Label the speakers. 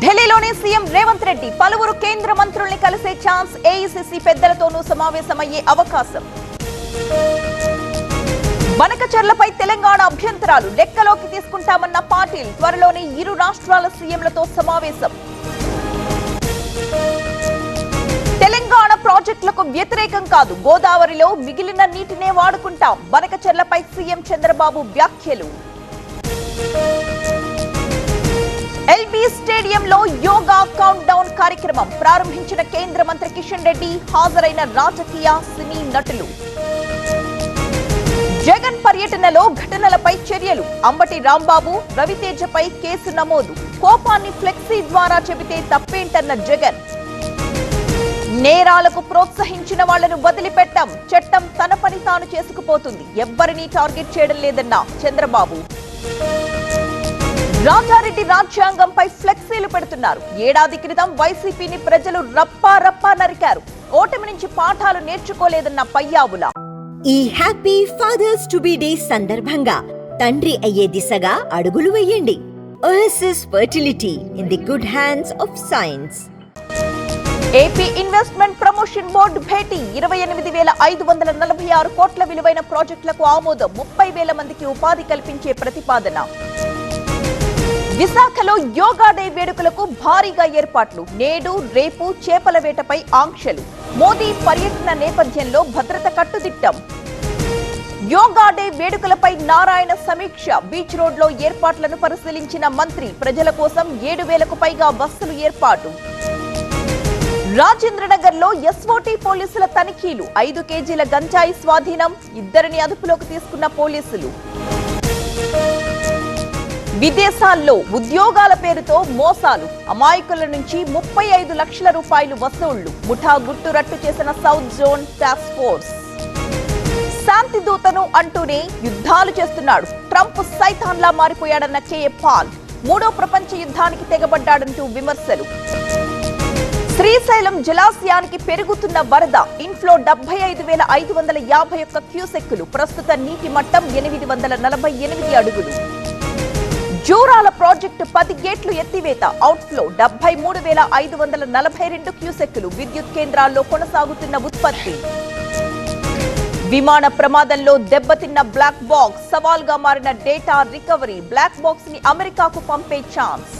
Speaker 1: ఢిల్లీలోని సీఎం రేవంత్ రెడ్డి పలువురు కేంద్ర మంత్రుల్ని కలిసే ఛాన్స్, ఏఐసీసీ పెద్దలతోనూ సమావేశమయ్యే అవకాశం. బనకచర్లపై తెలంగాణ అభ్యంతరాలు లెక్కలోకి తీసుకుంటామన్న పాటిల్, త్వరలోనే ఇరు రాష్ట్రాల సీఎంలతో సమావేశం. తెలంగాణ ప్రాజెక్టులకు వ్యతిరేకం కాదు, గోదావరిలో మిగిలిన నీటినే వాడుకుంటాం, బనకచర్లపై సీఎం చంద్రబాబు వ్యాఖ్యలు. ఎల్బీ స్టేడియంలో యోగా కౌంట్ డౌన్ కార్యక్రమం ప్రారంభించిన కేంద్ర మంత్రి కిషన్ రెడ్డి, హాజరైన రాజకీయ సినీ నటులు. జగన్ పర్యటనలో ఘటనలపై చర్యలు, అంబటి రాంబాబు, రవితేజపై కేసు నమోదు, కోపాన్ని ఫ్లెక్సీ ద్వారా చెబితే తప్పేంటన్న జగన్. నేరాలకు ప్రోత్సహించిన వాళ్లను వదిలిపెట్టాం, చట్టం తన పని తాను చేసుకుపోతుంది, ఎవ్వరినీ టార్గెట్ చేయడం లేదన్న చంద్రబాబు. రాజారెడ్డి రాజ్యాంగంపై ఫ్లెక్సీలు పెడుతున్నారు, ఏడాది క్రితం వైసీపీని ప్రజలు రప్పా నరికారు, ఓటమి నుంచి పాఠాలు నేర్చుకోలేదన్న పయ్యావుల.
Speaker 2: ఈ happy fathers to be day సందర్భంగా తండ్రి అయ్యే దిశగా అడుగులు వేయండి. OSS fertility in the good hands of science.
Speaker 1: AP investment promotion board భేటీ, 28,546 కోట్ల విలువైన ప్రాజెక్టులకు ఆమోదం, 30,000 మందికి ఉపాధి కల్పించే ప్రతిపాదన. విశాఖలో యోగా డే వేడుకలకు భారీగా ఏర్పాట్లు, నేడు రేపు చేపల వేటపై ఆంక్షలు, మోదీ పర్యటన నేపథ్యంలో భద్రత కట్టుదిట్టం. యోగా డే వేడుకలపై నారాయణ సమీక్ష, బీచ్ రోడ్ లో ఏర్పాట్లను పరిశీలించిన మంత్రి, ప్రజల కోసం 7,000కు పైగా బస్సులు ఏర్పాటు. రాజేంద్రనగర్ లో ఎస్ఓటీ పోలీసుల తనిఖీలు, 5 కేజీల గంజాయి స్వాధీనం, 2 అదుపులోకి తీసుకున్న పోలీసులు. విదేశాల్లో ఉద్యోగాల పేరుతో మోసాలు, అమాయకుల నుంచి 35 లక్షల రూపాయలు వసూళ్లు, ముఠా గుట్టు రట్టు చేసిన సౌత్ జోన్ టాస్క్ ఫోర్స్. శాంతి దూతను అంటూనే యుద్ధాలు చేస్తున్నాడు, ట్రంప్ సైతాన్లా మారిపోయాడన్న కేఏ పాల్, 3వ ప్రపంచ యుద్ధానికి తెగబడ్డాడంటూ విమర్శలు. శ్రీశైలం జలాశయానికి పెరుగుతున్న వరద, ఇన్ఫ్లో 75,551 క్యూసెక్కులు, ప్రస్తుత నీటి మట్టం 848 అడుగులు. జూరాల ప్రాజెక్టు 10 గేట్లు ఎత్తివేత, అవుట్ఫ్లో 73,542 క్యూసెక్కులు, విద్యుత్ కేంద్రాల్లో కొనసాగుతున్న ఉత్పత్తి. విమాన ప్రమాదంలో దెబ్బతిన్న బ్లాక్ బాక్స్, సవాల్గా మారిన డేటా రికవరీ, బ్లాక్ బాక్స్ ని అమెరికాకు పంపే ఛాన్స్.